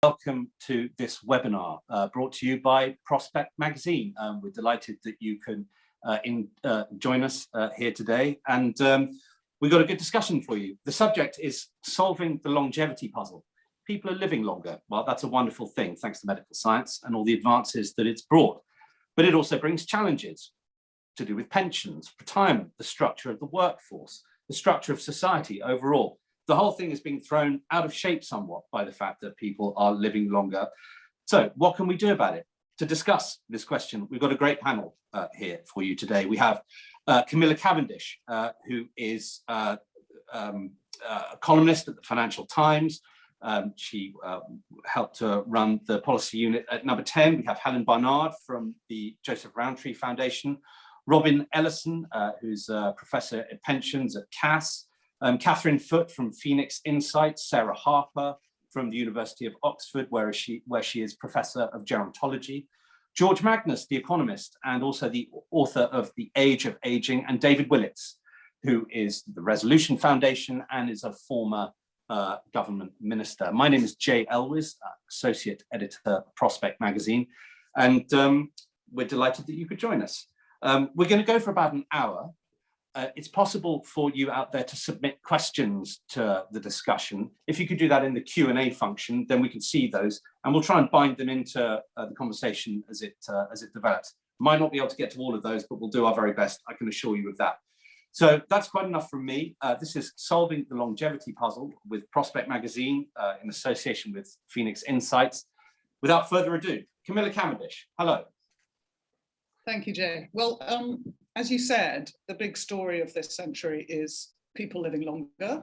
Welcome to this webinar brought to you by Prospect Magazine. We're delighted that you can join us here today, and we've got a good discussion for you. The subject is solving the longevity puzzle. People are living longer. Well, that's a wonderful thing, thanks to medical science and all the advances that it's brought. But it also brings challenges to do with pensions, retirement, the structure of the workforce, the structure of society overall. The whole thing is being thrown out of shape somewhat by the fact that people are living longer. So what can we do about it? To discuss this question, we've got a great panel here for you today. We have Camilla Cavendish, who is a columnist at the Financial Times. She helped to run the policy unit at Number 10. We have Helen Barnard from the Joseph Rowntree Foundation, Robin Ellison, who's a professor at pensions at Cass, Catherine Foote from Phoenix Insights, Sarah Harper from the University of Oxford, where she is Professor of Gerontology, George Magnus, the economist, and also the author of The Age of Aging, and David Willits, who is the Resolution Foundation and is a former government minister. My name is Jay Elwes, Associate Editor of Prospect Magazine, and we're delighted that you could join us. We're going to go for about an hour. It's possible for you out there to submit questions to the discussion. If you could do that in the Q&A function, then we can see those, and we'll try and bind them into the conversation as it develops. Might not be able to get to all of those, but we'll do our very best, I can assure you of that. So that's quite enough from me. This is Solving the Longevity Puzzle with Prospect Magazine in association with Phoenix Insights. Without further ado, Camilla Cavendish, hello. Thank you, Jay. Well, as you said, the big story of this century is people living longer,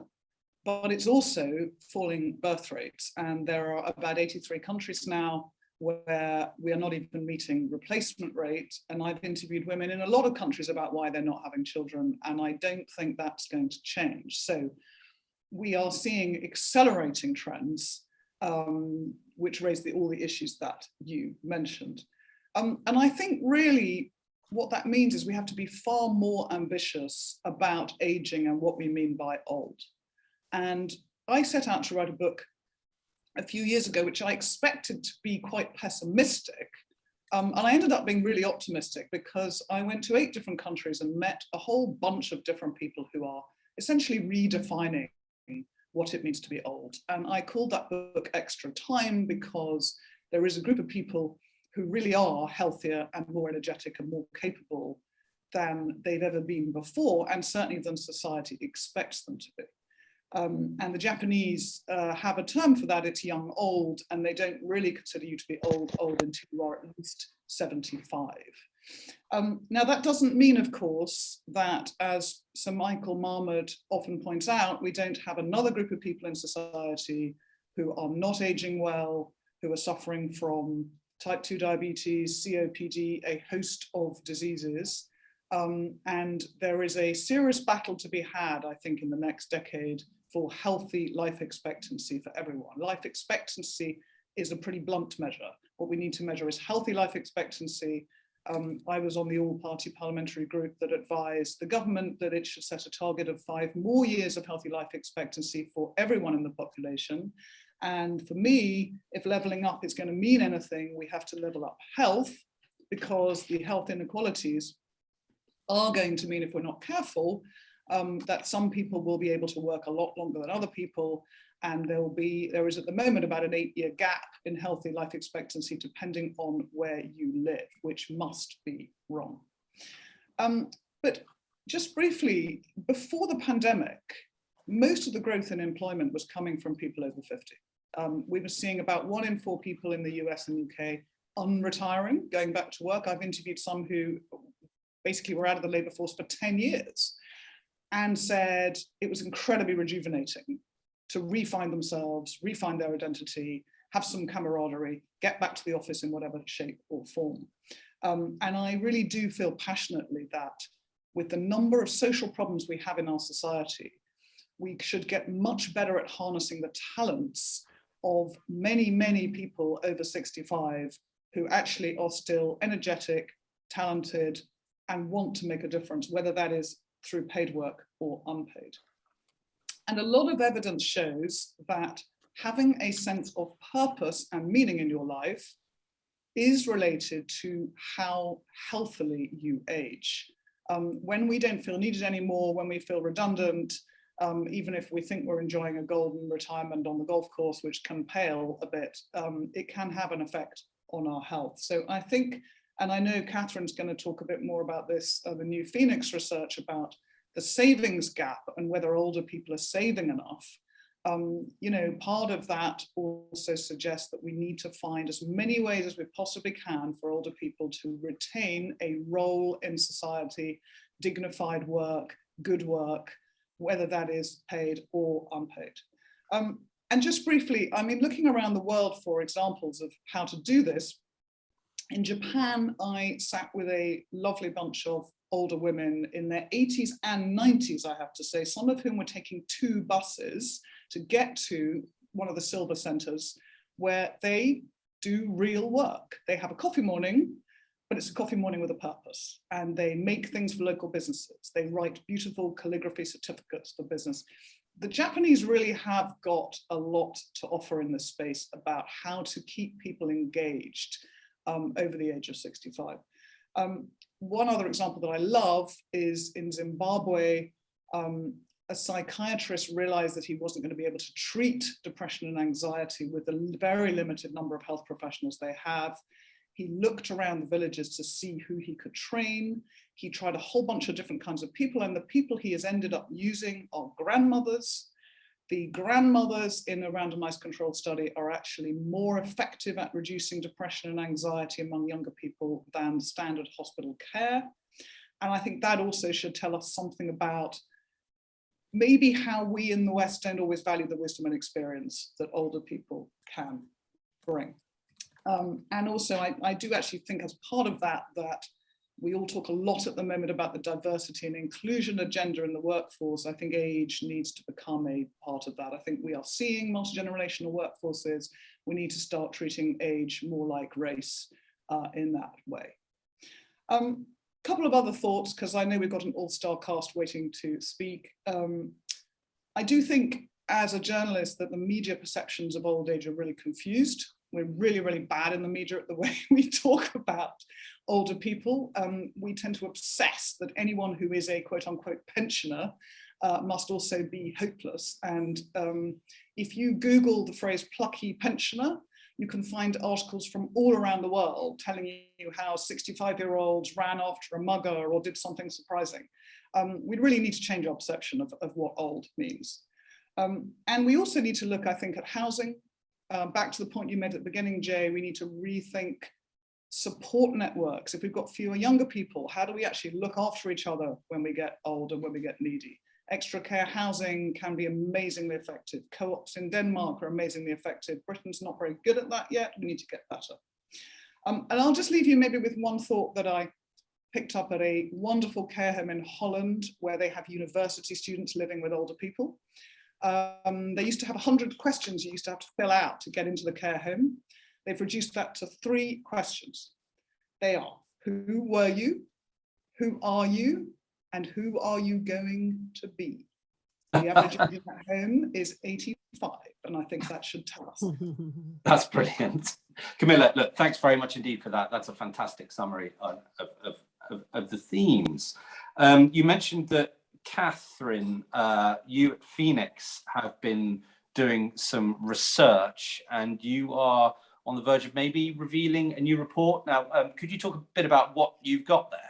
but it's also falling birth rates. And there are about 83 countries now where we are not even meeting replacement rate. And I've interviewed women in a lot of countries about why they're not having children. And I don't think that's going to change. So we are seeing accelerating trends, which raise all the issues that you mentioned. And I think really what that means is we have to be far more ambitious about aging and what we mean by old. And I set out to write a book a few years ago, which I expected to be quite pessimistic. And I ended up being really optimistic because I went to 8 different countries and met a whole bunch of different people who are essentially redefining what it means to be old. And I called that book Extra Time because there is a group of people who really are healthier and more energetic and more capable than they've ever been before, and certainly than society expects them to be. And the Japanese have a term for that, it's young old, and they don't really consider you to be old until you are at least 75. Now that doesn't mean, of course, that, as Sir Michael Marmot often points out, we don't have another group of people in society who are not aging well, who are suffering from type 2 diabetes, COPD, a host of diseases. And there is a serious battle to be had, I think, in the next decade for healthy life expectancy for everyone. Life expectancy is a pretty blunt measure. What we need to measure is healthy life expectancy. I was on the all-party parliamentary group that advised the government that it should set a target of 5 more years of healthy life expectancy for everyone in the population. And for me, if leveling up is going to mean anything, we have to level up health, because the health inequalities are going to mean, if we're not careful, that some people will be able to work a lot longer than other people. And there is at the moment about an 8-year gap in healthy life expectancy, depending on where you live, which must be wrong. But just briefly, before the pandemic, most of the growth in employment was coming from people over 50. We were seeing about 1 in 4 people in the US and UK unretiring, going back to work. I've interviewed some who basically were out of the labour force for 10 years and said it was incredibly rejuvenating to refine themselves, refine their identity, have some camaraderie, get back to the office in whatever shape or form. And I really do feel passionately that with the number of social problems we have in our society, we should get much better at harnessing the talents of many, many people over 65 who actually are still energetic, talented, and want to make a difference, whether that is through paid work or unpaid. And a lot of evidence shows that having a sense of purpose and meaning in your life is related to how healthily you age. When we don't feel needed anymore, when we feel redundant, even if we think we're enjoying a golden retirement on the golf course, which can pale a bit, it can have an effect on our health. So I think, and I know Catherine's going to talk a bit more about this, the new Phoenix research about the savings gap and whether older people are saving enough. You know, part of that also suggests that we need to find as many ways as we possibly can for older people to retain a role in society, dignified work, good work, whether that is paid or unpaid. And just briefly, I mean, looking around the world for examples of how to do this, in Japan, I sat with a lovely bunch of older women in their 80s and 90s, I have to say, some of whom were taking 2 buses to get to one of the silver centers where they do real work. They have a coffee morning, but it's a coffee morning with a purpose. And they make things for local businesses. They write beautiful calligraphy certificates for business. The Japanese really have got a lot to offer in this space about how to keep people engaged over the age of 65. One other example that I love is in Zimbabwe, a psychiatrist realized that he wasn't going to be able to treat depression and anxiety with the very limited number of health professionals they have. He looked around the villages to see who he could train. He tried a whole bunch of different kinds of people, and the people he has ended up using are grandmothers. The grandmothers in a randomized controlled study are actually more effective at reducing depression and anxiety among younger people than standard hospital care. And I think that also should tell us something about maybe how we in the West don't always value the wisdom and experience that older people can bring. And also, I do actually think as part of that, that we all talk a lot at the moment about the diversity and inclusion agenda in the workforce. I think age needs to become a part of that. I think we are seeing multi-generational workforces. We need to start treating age more like race in that way. Couple of other thoughts, because I know we've got an all-star cast waiting to speak. I do think as a journalist that the media perceptions of old age are really confused. We're really, really bad in the media at the way we talk about older people. We tend to obsess that anyone who is a quote unquote pensioner must also be hopeless. And if you Google the phrase plucky pensioner, you can find articles from all around the world telling you how 65-year-olds ran after a mugger or did something surprising. We really need to change our perception of what old means. And we also need to look, I think, at housing. Back to the point you made at the beginning, Jay, we need to rethink support networks. If we've got fewer younger people, how do we actually look after each other when we get old and when we get needy? Extra care housing can be amazingly effective. Co-ops in Denmark are amazingly effective. Britain's not very good at that yet. We need to get better. And I'll just leave you maybe with one thought that I picked up at a wonderful care home in Holland, where they have university students living with older people. They used to have 100 questions you used to have to fill out to get into the care home. They've reduced that to 3 questions. They are, who were you? Who are you? And who are you going to be? The average age in that home is 85, and I think that should tell us. That's brilliant. Camilla, look, thanks very much indeed for that. That's a fantastic summary of the themes. You mentioned that, Catherine, you at Phoenix have been doing some research, and you are on the verge of maybe revealing a new report. Now, could you talk a bit about what you've got there?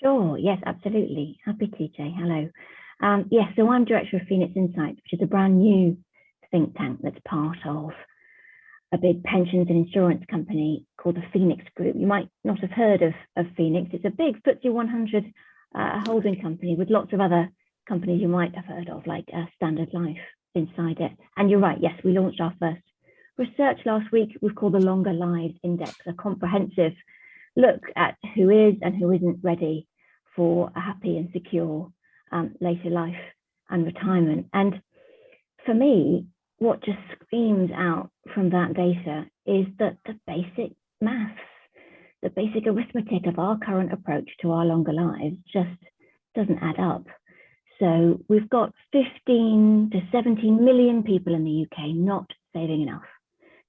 Sure, yes, absolutely. Happy to, Jay. Hello. Yes, so I'm director of Phoenix Insights, which is a brand new think tank that's part of a big pensions and insurance company called the Phoenix Group. You might not have heard of Phoenix. It's a big FTSE 100 holding company with lots of other companies you might have heard of, like Standard Life inside it. And you're right, yes, we launched our first research last week. We've called the Longer Lives Index, a comprehensive look at who is and who isn't ready for a happy and secure later life and retirement. And for me, what just screams out from that data is that the basic maths, the basic arithmetic of our current approach to our longer lives just doesn't add up. So we've got 15 to 17 million people in the UK not saving enough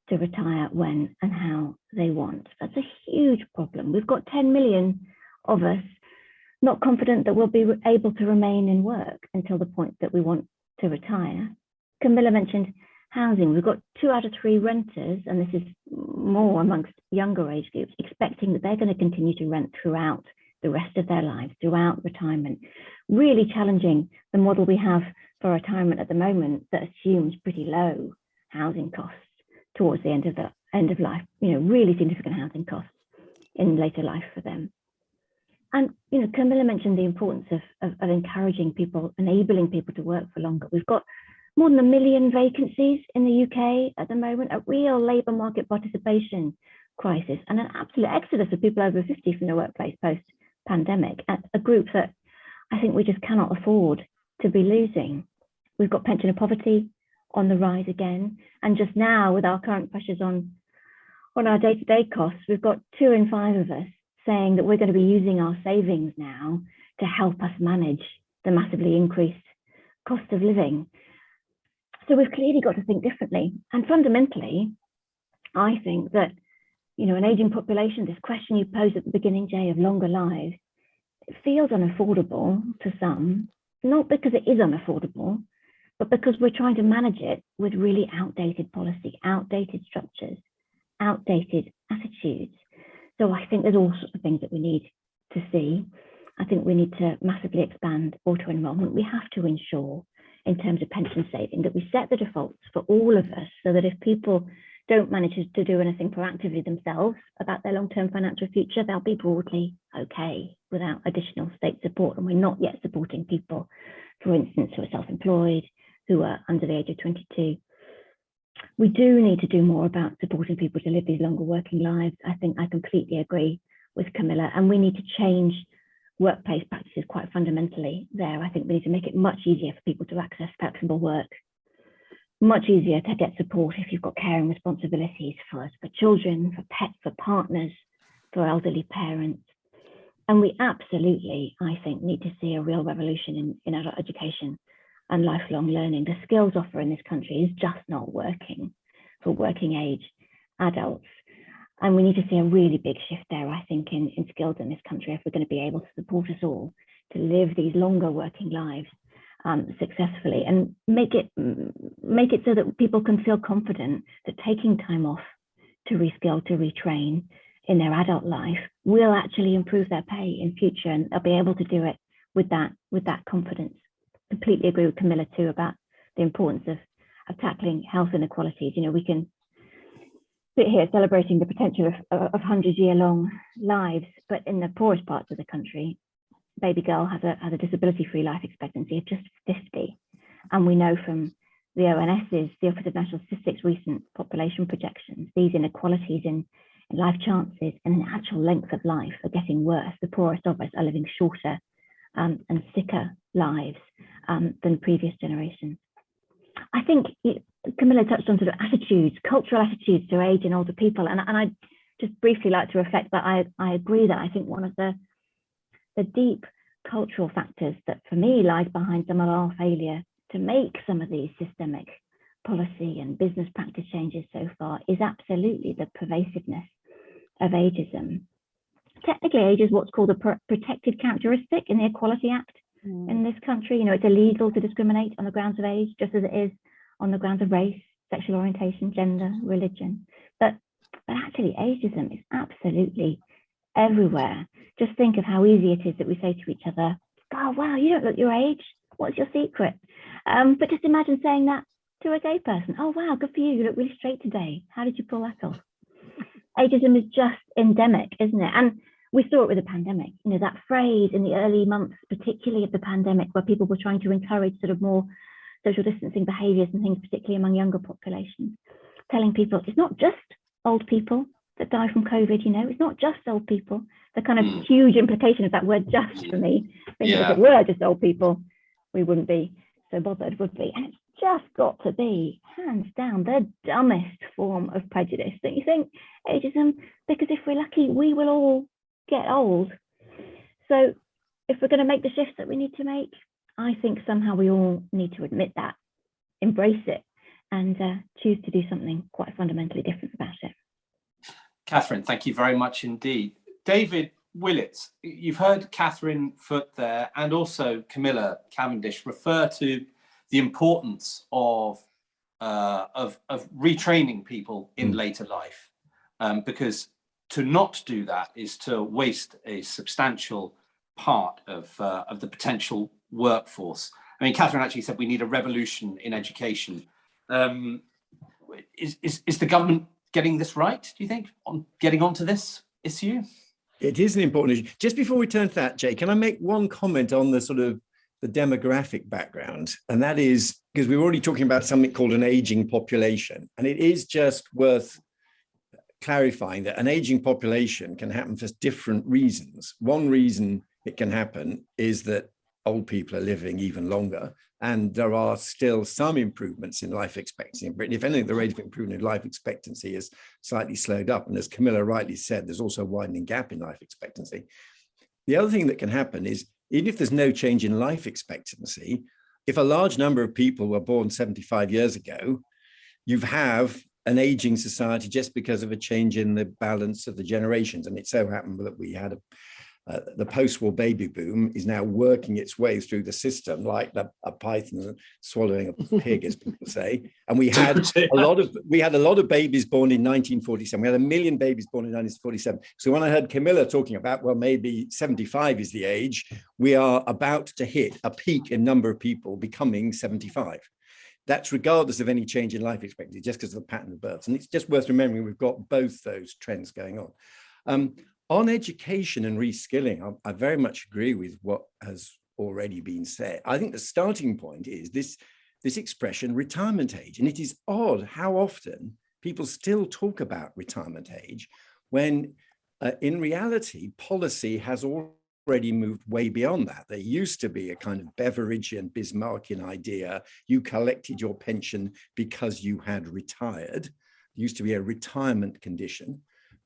to retire when and how they want. That's a huge problem. We've got 10 million of us not confident that we'll be able to remain in work until the point that we want to retire. Camilla mentioned housing. We've got 2 out of 3 renters, and this is more amongst younger age groups, expecting that they're going to continue to rent throughout the rest of their lives, throughout retirement, really challenging the model we have for retirement at the moment that assumes pretty low housing costs towards the end of life, really significant housing costs in later life for them. And Camilla mentioned the importance of encouraging people, enabling people to work for longer. We've got more than 1 million vacancies in the UK at the moment, a real labour market participation crisis, and an absolute exodus of people over 50 from the workplace post-pandemic, a group that I think we just cannot afford to be losing. We've got pensioner poverty on the rise again, and just now with our current pressures on our day-to-day costs, we've got 2 in 5 of us saying that we're going to be using our savings now to help us manage the massively increased cost of living. So we've clearly got to think differently. And fundamentally, I think that, an aging population, this question you posed at the beginning, Jay, of longer lives, it feels unaffordable to some, not because it is unaffordable, but because we're trying to manage it with really outdated policy, outdated structures, outdated attitudes. So I think there's all sorts of things that we need to see. I think we need to massively expand auto-enrolment. We have to ensure, in terms of pension saving, that we set the defaults for all of us so that if people don't manage to do anything proactively themselves about their long-term financial future, they'll be broadly okay without additional state support. And we're not yet supporting people, for instance, who are self-employed, who are under the age of 22. We do need to do more about supporting people to live these longer working lives. I think I completely agree with Camilla, and we need to change workplace practices quite fundamentally there. I think we need to make it much easier for people to access flexible work, much easier to get support if you've got caring responsibilities for children, for pets, for partners, for elderly parents. And we absolutely, I think, need to see a real revolution in adult education and lifelong learning. The skills offer in this country is just not working for working age adults. And we need to see a really big shift there, I think, in skills in this country if we're going to be able to support us all to live these longer working lives successfully, and make it so that people can feel confident that taking time off to reskill, to retrain in their adult life will actually improve their pay in future, and they'll be able to do it with that confidence. Completely agree with Camilla too about the importance of tackling health inequalities. We can sit here celebrating the potential of 100-year-long lives, but in the poorest parts of the country, baby girl has a disability-free life expectancy of just 50. And we know from the ONS's, the Office of National Statistics, recent population projections, these inequalities in life chances and in actual length of life are getting worse. The poorest of us are living shorter and sicker lives than previous generations. I think Camilla touched on sort of attitudes, cultural attitudes to age and older people. And I just briefly like to reflect that I agree that I think one of the deep cultural factors that for me lies behind some of our failure to make some of these systemic policy and business practice changes so far is absolutely the pervasiveness of ageism. Technically, age is what's called a protected characteristic in the Equality Act in this country. It's illegal to discriminate on the grounds of age, just as it is on the grounds of race, sexual orientation, gender, religion. But actually, ageism is absolutely everywhere. Just think of how easy it is that we say to each other, "Oh, wow, you don't look your age. What's your secret?" But just imagine saying that to a gay person. "Oh, wow, good for you. You look really straight today. How did you pull that off?" Ageism is just endemic, isn't it? And we saw it with the pandemic. That phrase in the early months, particularly of the pandemic, where people were trying to encourage sort of more social distancing behaviours and things, particularly among younger populations, telling people it's not just old people that die from COVID, it's not just old people. The kind of huge implication of that word "just" for me, thinking if it were just old people, we wouldn't be so bothered, would we? And it's just got to be, hands down, the dumbest form of prejudice, don't you think, ageism? Because if we're lucky, we will all get old. So if we're going to make the shifts that we need to make, I think somehow we all need to admit that, embrace it, and choose to do something quite fundamentally different about it. Catherine, thank you very much indeed. David Willits, you've heard Catherine Foote there and also Camilla Cavendish refer to the importance of retraining people in later life, because to not do that is to waste a substantial part of the potential workforce. I mean, Catherine actually said we need a revolution in education. Is the government getting this right, do you think, on getting onto this issue? It is an important issue. Just before we turn to that, Jay, can I make one comment on the sort of the demographic background? And that is because we were already talking about something called an aging population. And it is just worth clarifying that an aging population can happen for different reasons. One reason it can happen is that old people are living even longer. And there are still some improvements in life expectancy in Britain. If anything, the rate of improvement in life expectancy is slightly slowed up. And as Camilla rightly said, there's also a widening gap in life expectancy. The other thing that can happen is, even if there's no change in life expectancy, if a large number of people were born 75 years ago, you have an aging society just because of a change in the balance of the generations. And it so happened that we had the post-war baby boom is now working its way through the system like a python swallowing a pig, as people say. And we had a lot of babies born in 1947. We had 1 million babies born in 1947. So when I heard Camilla talking about, well, maybe 75 is the age, we are about to hit a peak in number of people becoming 75. That's regardless of any change in life expectancy, just because of the pattern of births. And it's just worth remembering we've got both those trends going on. On education and reskilling, I very much agree with what has already been said. I think the starting point is this expression, retirement age. And it is odd how often people still talk about retirement age when in reality, policy has already moved way beyond that. There used to be a kind of Beveridgean, Bismarckian idea. You collected your pension because you had retired. There used to be a retirement condition.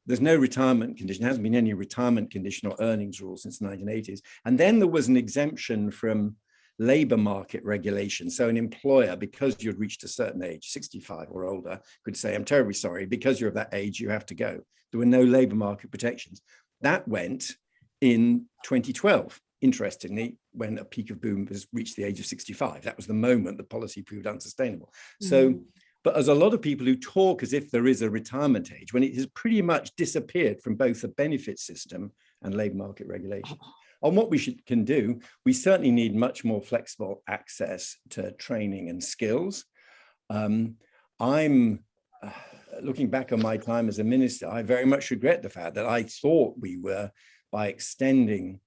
There's no retirement condition. There hasn't been any retirement condition or earnings rule since the 1980s. And then there was an exemption from labor market regulation. So an employer, because you'd reached a certain age, 65 or older, could say, I'm terribly sorry, because you're of that age, you have to go. There were no labor market protections. That went in 2012, interestingly, when a peak of boom was reached the age of 65. That was the moment the policy proved unsustainable. So, but there's a lot of people who talk as if there is a retirement age when it has pretty much disappeared from both the benefit system and labor market regulation. On what we can do, we certainly need much more flexible access to training and skills. I'm looking back on my time as a minister, I very much regret the fact that I thought we were, by extending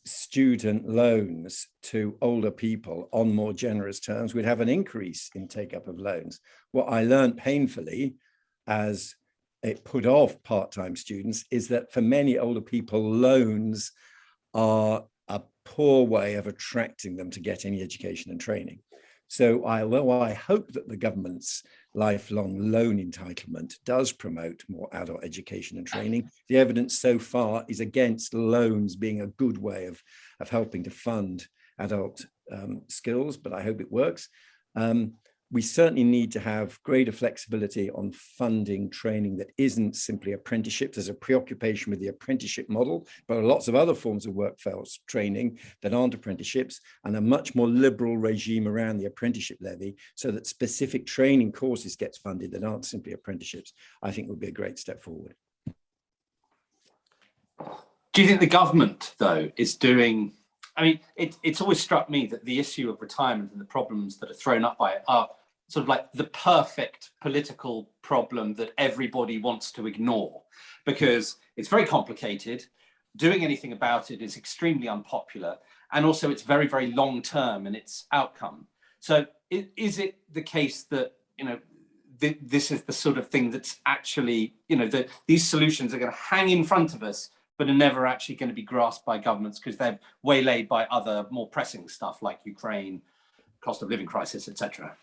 student loans to older people on more generous terms, we'd have an increase in take-up of loans. What I learned painfully as it put off part-time students is that for many older people, loans are a poor way of attracting them to get any education and training. So although I hope that the government's lifelong loan entitlement does promote more adult education and training, the evidence so far is against loans being a good way of helping to fund adult skills, but I hope it works. We certainly need to have greater flexibility on funding training that isn't simply apprenticeship. There's a preoccupation with the apprenticeship model, but there are lots of other forms of workforce training that aren't apprenticeships, and a much more liberal regime around the apprenticeship levy so that specific training courses gets funded that aren't simply apprenticeships, I think would be a great step forward. Do you think the government, though, is doing... I mean, it's always struck me that the issue of retirement and the problems that are thrown up by it are sort of like the perfect political problem that everybody wants to ignore, because it's very complicated. Doing anything about it is extremely unpopular. And also it's very, very long term in its outcome. So is it the case that, you know, this is the sort of thing that's actually, you know, that these solutions are going to hang in front of us but are never actually going to be grasped by governments because they're waylaid by other more pressing stuff like Ukraine, cost of living crisis, etc.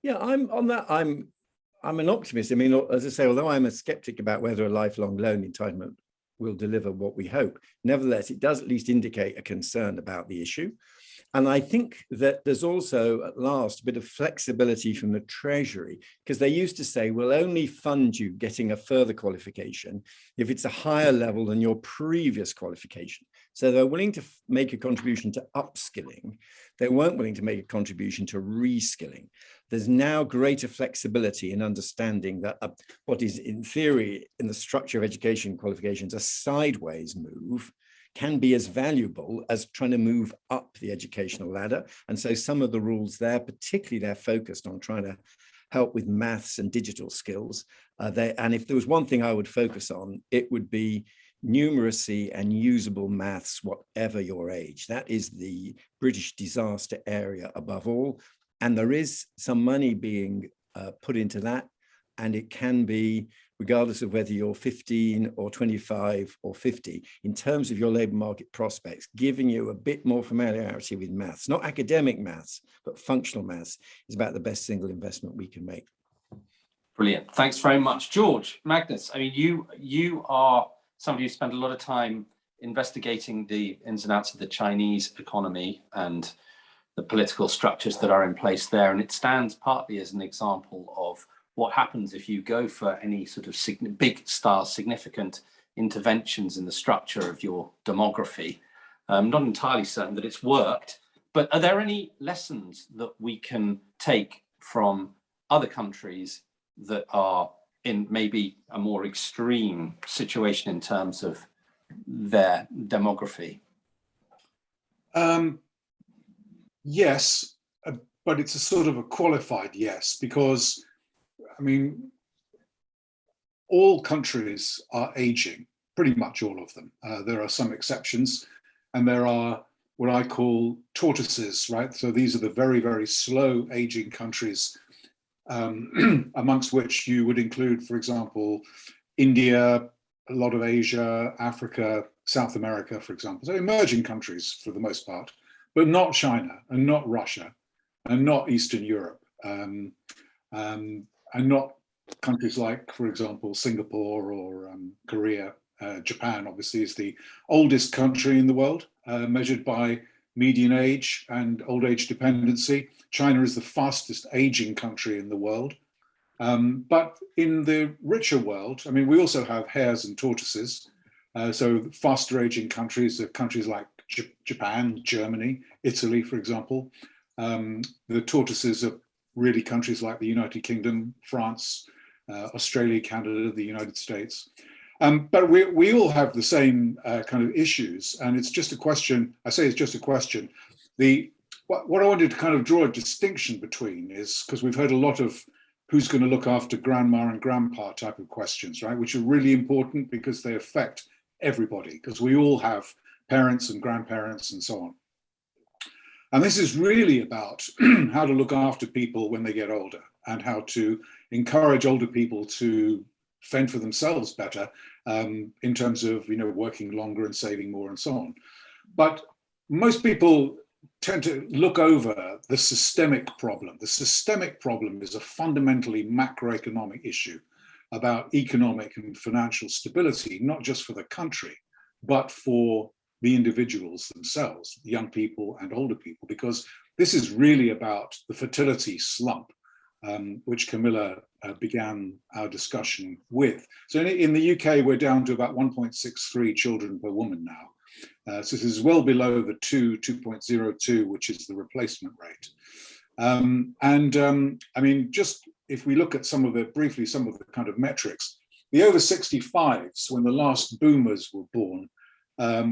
Yeah, I'm an optimist. I mean, as I say, although I'm a skeptic about whether a lifelong loan entitlement will deliver what we hope. Nevertheless, it does at least indicate a concern about the issue. And I think that there's also, at last, a bit of flexibility from the Treasury, because they used to say, we'll only fund you getting a further qualification if it's a higher level than your previous qualification. So they're willing to make a contribution to upskilling. They weren't willing to make a contribution to reskilling. There's now greater flexibility in understanding that what is, in theory, in the structure of education qualifications, a sideways move, can be as valuable as trying to move up the educational ladder. And so some of the rules there, particularly they're focused on trying to help with maths and digital skills. And if there was one thing I would focus on, it would be numeracy and usable maths, whatever your age. That is the British disaster area above all. And there is some money being put into that. And it can be, regardless of whether you're 15 or 25 or 50, in terms of your labour market prospects, giving you a bit more familiarity with maths, not academic maths, but functional maths, is about the best single investment we can make. Brilliant. Thanks very much. George, Magnus, I mean, you are somebody who spent a lot of time investigating the ins and outs of the Chinese economy and the political structures that are in place there. And it stands partly as an example of what happens if you go for any sort of big style, significant interventions in the structure of your demography. I'm not entirely certain that it's worked, but are there any lessons that we can take from other countries that are in maybe a more extreme situation in terms of their demography? Yes, but it's a sort of a qualified yes, because I mean, all countries are aging, pretty much all of them. There are some exceptions, and there are what I call tortoises, right? So these are the very, very slow aging countries, amongst which you would include, for example, India, a lot of Asia, Africa, South America, for example. So emerging countries for the most part, but not China and not Russia and not Eastern Europe. And not countries like, for example, Singapore or Korea. Japan, obviously, is the oldest country in the world, measured by median age and old age dependency. China is the fastest aging country in the world. But in the richer world, I mean, we also have hares and tortoises. So faster aging countries are countries like Japan, Germany, Italy, for example. The tortoises are really countries like the United Kingdom, France, Australia, Canada, the United States. But we all have the same kind of issues, and it's just a question, I say it's just a question. What I wanted to kind of draw a distinction between is, because we've heard a lot of who's going to look after grandma and grandpa type of questions, right, which are really important because they affect everybody, because we all have parents and grandparents and so on. And this is really about how to look after people when they get older and how to encourage older people to fend for themselves better in terms of, you know, working longer and saving more and so on. But most people tend to look over the systemic problem. The systemic problem is a fundamentally macroeconomic issue about economic and financial stability, not just for the country, but for the individuals themselves, young people and older people, because this is really about the fertility slump, which Camilla began our discussion with. So in the UK, we're down to about 1.63 children per woman now. So this is well below the 2.02, which is the replacement rate. I mean, just if we look at briefly some of the kind of metrics, the over 65s, when the last boomers were born,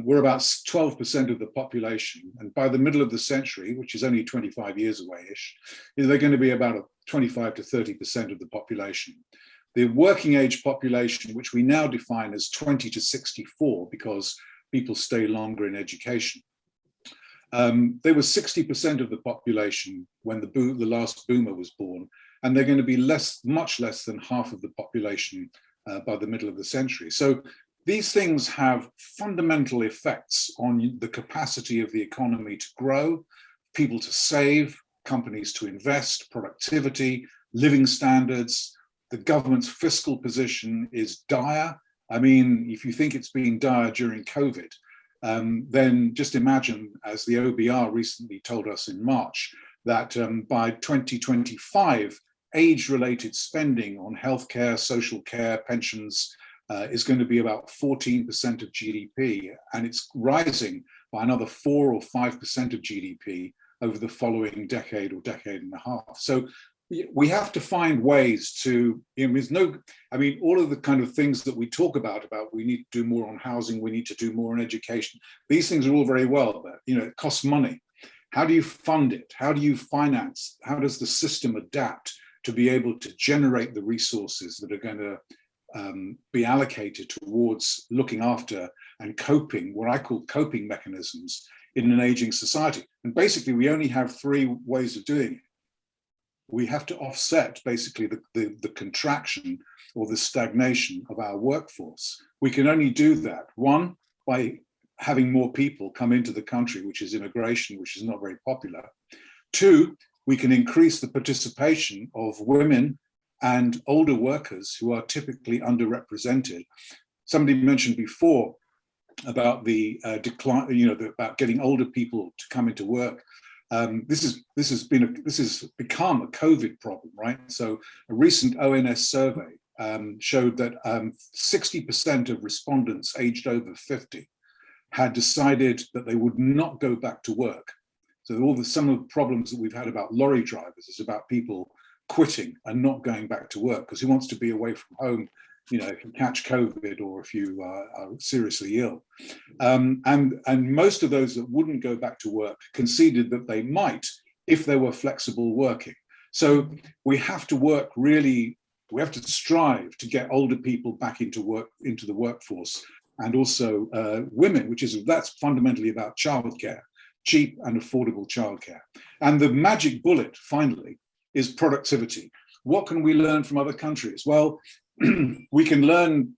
were about 12% of the population. And by the middle of the century, which is only 25 years away-ish, they're going to be about 25 to 30% of the population. The working age population, which we now define as 20 to 64, because people stay longer in education, they were 60% of the population when the last boomer was born, and they're going to be much less than half of the population by the middle of the century. So these things have fundamental effects on the capacity of the economy to grow, people to save, companies to invest, productivity, living standards. The government's fiscal position is dire, I mean, if you think it's been dire during COVID, then just imagine, as the OBR recently told us in March, that by 2025, age-related spending on healthcare, social care, pensions is going to be about 14% of GDP, and it's rising by another 4 or 5% of GDP over the following decade or decade and a half. So we have to find ways to, there's no, I mean, all of the kind of things that we talk about we need to do more on housing, we need to do more on education. These things are all very well, but, it costs money. How do you fund it? How do you finance? How does the system adapt to be able to generate the resources that are going to be allocated towards looking after and coping, what I call coping mechanisms in an aging society? And basically, we only have 3 ways of doing it. We have to offset basically the contraction or the stagnation of our workforce. We can only do that, 1, by having more people come into the country, which is immigration, which is not very popular. 2, we can increase the participation of women and older workers who are typically underrepresented. Somebody mentioned before about the decline, about getting older people to come into work. This has become a COVID problem, right? So a recent ONS survey showed that 60% of respondents aged over 50 had decided that they would not go back to work. So some of the problems that we've had about lorry drivers is about people quitting and not going back to work, because who wants to be away from home, if you catch COVID or if you are seriously ill. And most of those that wouldn't go back to work conceded that they might if they were flexible working. So we have to work really, we have to strive to get older people back into the workforce, and also women, that's fundamentally about childcare, cheap and affordable childcare. And the magic bullet, finally, is productivity. What can we learn from other countries? Well, we can learn,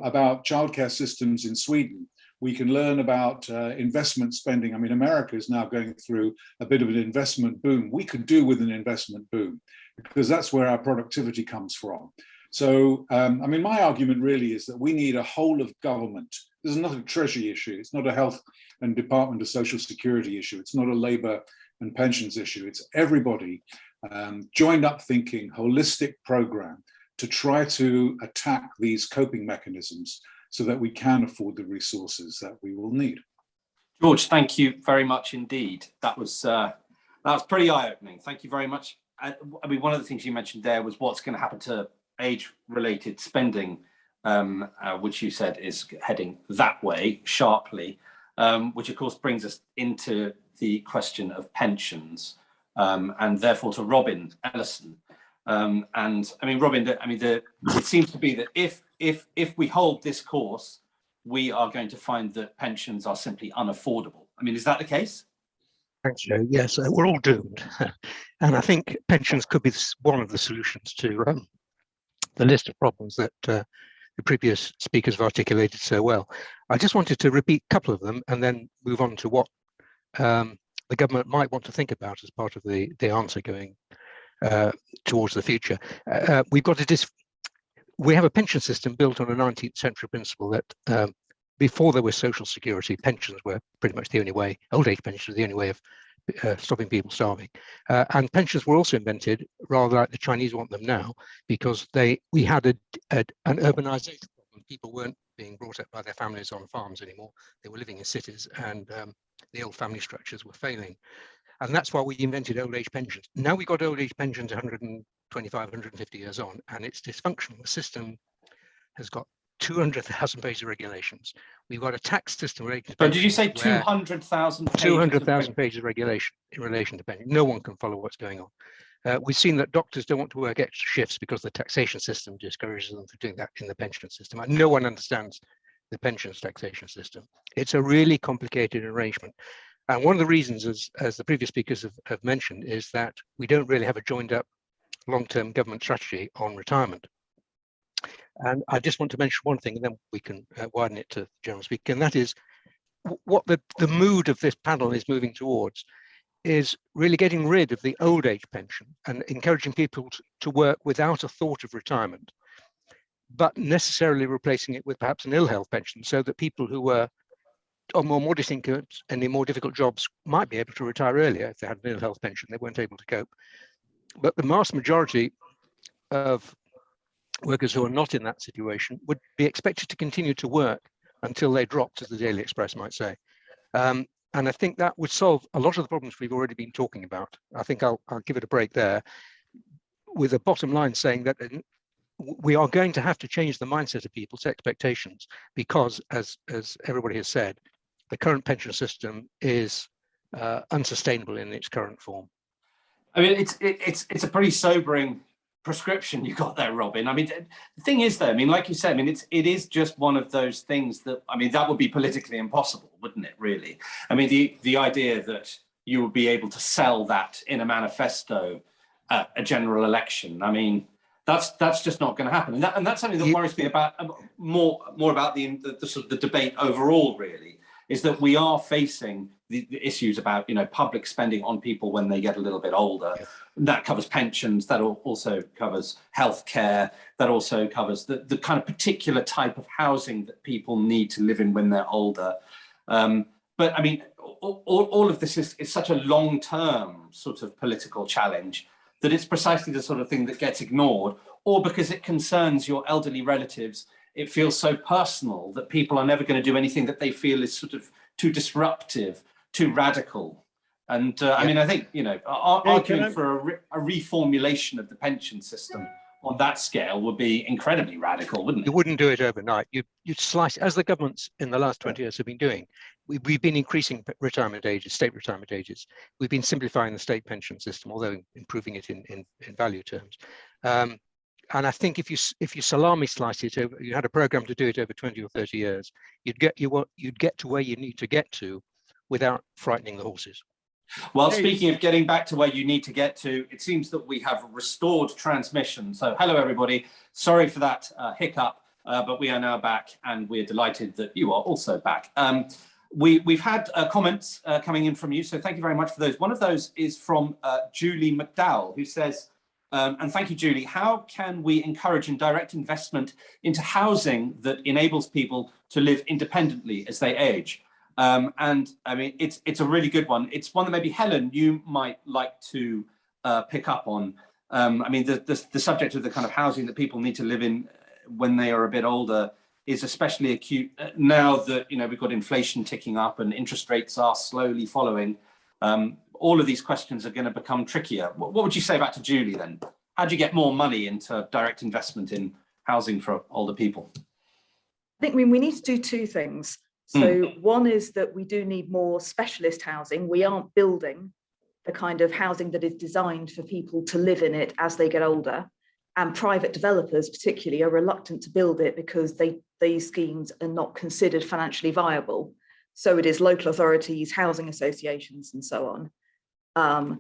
about childcare systems in Sweden. We can learn about investment spending. I mean, America is now going through a bit of an investment boom. We could do with an investment boom, because that's where our productivity comes from. So, my argument really is that we need a whole of government. This is not a treasury issue. It's not a health and Department of Social Security issue. It's not a labor and pensions issue. It's everybody joined up thinking, holistic program to try to attack these coping mechanisms so that we can afford the resources that we will need. George, thank you very much indeed. That was pretty eye-opening. Thank you very much. One of the things you mentioned there was what's going to happen to age-related spending, which you said is heading that way sharply, which of course brings us into the question of pensions, and therefore to Robin Ellison. Robin, it seems to be that if we hold this course, we are going to find that pensions are simply unaffordable. Is that the case? Thanks, Joe. Yes, we're all doomed. And I think pensions could be one of the solutions to the list of problems that the previous speakers have articulated so well. I just wanted to repeat a couple of them and then move on to what the government might want to think about as part of the answer going towards the future. We have a pension system built on a 19th century principle that before there was social security, pensions were pretty much the only way, old age pensions were the only way of stopping people starving. And pensions were also invented rather like the Chinese want them now, because we had an urbanization problem. People weren't being brought up by their families on farms anymore. They were living in cities, and the old family structures were failing. And that's why we invented old age pensions. Now we've got old age pensions 125, 150 years on, and it's dysfunctional. The system has got 200,000 pages of regulations. We've got a tax system related to pensions. Did you say 200,000 pages? 200,000 pages of regulation in relation to pensions. No one can follow what's going on. We've seen that doctors don't want to work extra shifts because the taxation system discourages them from doing that in the pension system. And no one understands the pensions taxation system. It's a really complicated arrangement. And one of the reasons, as the previous speakers have mentioned, is that we don't really have a joined up long-term government strategy on retirement. And I just want to mention one thing, and then we can widen it to general speaker, and that is what the mood of this panel is moving towards is really getting rid of the old age pension and encouraging people to work without a thought of retirement. but necessarily replacing it with perhaps an ill health pension, so that people who were on more modest incomes and in more difficult jobs might be able to retire earlier if they had an ill health pension. They weren't able to cope. But the vast majority of workers who are not in that situation would be expected to continue to work until they dropped, as the Daily Express might say. And I think that would solve a lot of the problems we've already been talking about. I think I'll give it a break there, with a bottom line saying that we are going to have to change the mindset of people's expectations, because, as everybody has said, the current pension system is unsustainable in its current form. I mean, it's a pretty sobering prescription you got there, Robin. I mean, the thing is, though, I mean, like you said, I mean, it is just one of those things that, I mean, that would be politically impossible, wouldn't it, really? I mean, the idea that you would be able to sell that in a manifesto at a general election, I mean, that's just not going to happen. And that's something that worries me about more about the sort of the debate overall, really, is that we are facing the issues about, you know, public spending on people when they get a little bit older. Yes. That covers pensions, that also covers healthcare, that also covers the kind of particular type of housing that people need to live in when they're older. But I mean, all of this is such a long-term sort of political challenge that it's precisely the sort of thing that gets ignored, or because it concerns your elderly relatives, it feels so personal that people are never going to do anything that they feel is sort of too disruptive, too radical. And I mean, I think, you know, arguing for a reformulation of the pension system on that scale would be incredibly radical, wouldn't it? You wouldn't do it overnight. You'd slice, as the governments in the last 20 years have been doing. We've been increasing retirement ages, state retirement ages. We've been simplifying the state pension system, although improving it in value terms. And I think if you salami slice it over, you had a program to do it over 20 or 30 years, you'd get to where you need to get to without frightening the horses. Well, speaking of getting back to where you need to get to, it seems that we have restored transmission. So hello, everybody. Sorry for that hiccup, but we are now back, and we're delighted that you are also back. We've had comments coming in from you, so thank you very much for those. One of those is from Julie McDowell, who says, and thank you, Julie, how can we encourage and direct investment into housing that enables people to live independently as they age? And I mean, it's a really good one. It's one that maybe Helen, you might like to pick up on. I mean, the subject of the kind of housing that people need to live in when they are a bit older is especially acute now that, you know, we've got inflation ticking up and interest rates are slowly following. All of these questions are going to become trickier. What would you say back to Julie then? How do you get more money into direct investment in housing for older people? I think we need to do two things. So one is that we do need more specialist housing. We aren't building the kind of housing that is designed for people to live in it as they get older. And private developers particularly are reluctant to build it because these schemes are not considered financially viable. So it is local authorities, housing associations, and so on.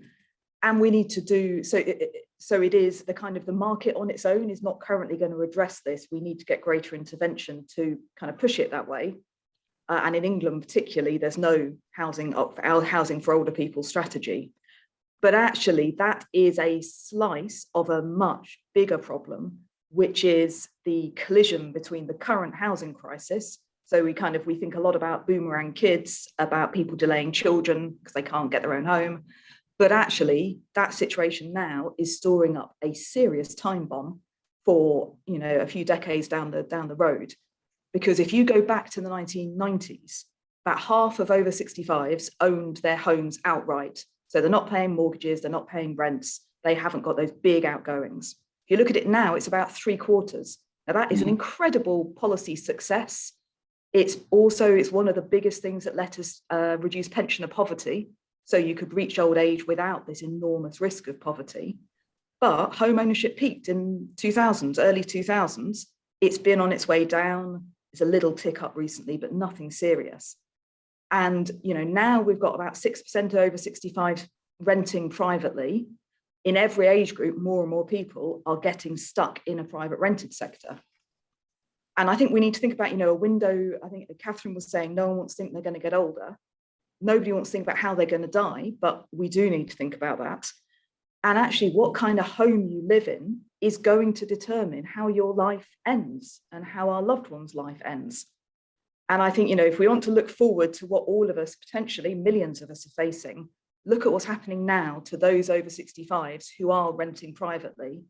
And we need to do, so it is the kind of the market on its own is not currently going to address this. We need to get greater intervention to kind of push it that way. And in England particularly, there's no housing for older people strategy. But actually, that is a slice of a much bigger problem, which is the collision between the current housing crisis. So we think a lot about boomerang kids, about people delaying children because they can't get their own home. But actually, that situation now is storing up a serious time bomb for, you know, a few decades down the road. Because if you go back to the 1990s, about half of over 65s owned their homes outright. So they're not paying mortgages, they're not paying rents, they haven't got those big outgoings. If you look at it now, it's about 3/4. Now that is an incredible policy success. It's one of the biggest things that let us reduce pensioner poverty. So you could reach old age without this enormous risk of poverty. But home ownership peaked in 2000s, early 2000s. It's been on its way down. It's a little tick up recently, but nothing serious. And, you know, now we've got about 6% over 65 renting privately. In every age group, more and more people are getting stuck in a private rented sector. And I think we need to think about, you know, a window. I think Catherine was saying no one wants to think they're going to get older. Nobody wants to think about how they're going to die, but we do need to think about that. And actually, what kind of home you live in is going to determine how your life ends and how our loved one's life ends. And I think, if we want to look forward to what all of us, potentially millions of us, are facing, look at what's happening now to those over 65s who are renting privately,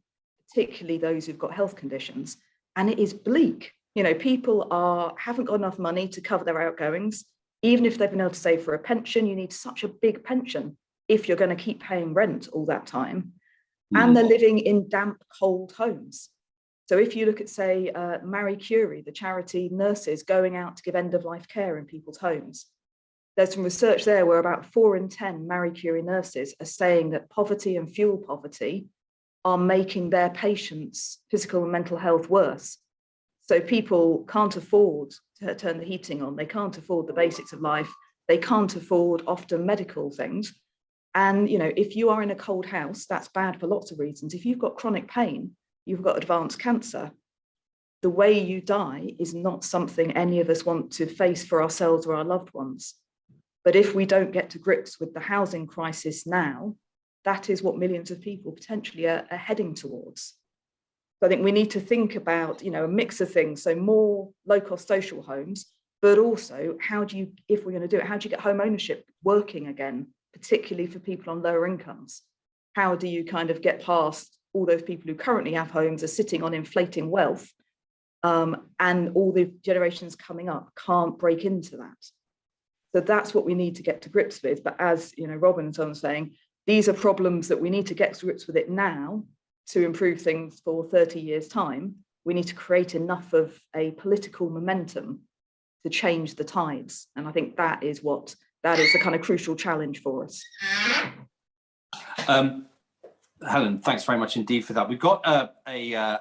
particularly those who've got health conditions. And it is bleak. People haven't got enough money to cover their outgoings. Even if they've been able to save for a pension, you need such a big pension if you're going to keep paying rent all that time. And they're living in damp, cold homes. So if you look at, say, Marie Curie, the charity nurses going out to give end-of-life care in people's homes, there's some research there where about 4 in 10 Marie Curie nurses are saying that poverty and fuel poverty are making their patients' physical and mental health worse. So people can't afford to turn the heating on. They can't afford the basics of life. They can't afford often medical things. And, if you are in a cold house, that's bad for lots of reasons. If you've got chronic pain, you've got advanced cancer, the way you die is not something any of us want to face for ourselves or our loved ones. But if we don't get to grips with the housing crisis now, that is what millions of people potentially are heading towards. So I think we need to think about, a mix of things. So more low-cost social homes, but also if we're going to do it, how do you get home ownership working again, particularly for people on lower incomes? How do you kind of get past all those people who currently have homes are sitting on inflating wealth, and all the generations coming up can't break into that? So that's what we need to get to grips with. But as Robin and so on was saying, these are problems that we need to get to grips with it now to improve things for 30 years' time. We need to create enough of a political momentum to change the tides. And I think that is the kind of crucial challenge for us. Helen, thanks very much indeed for that. We've got a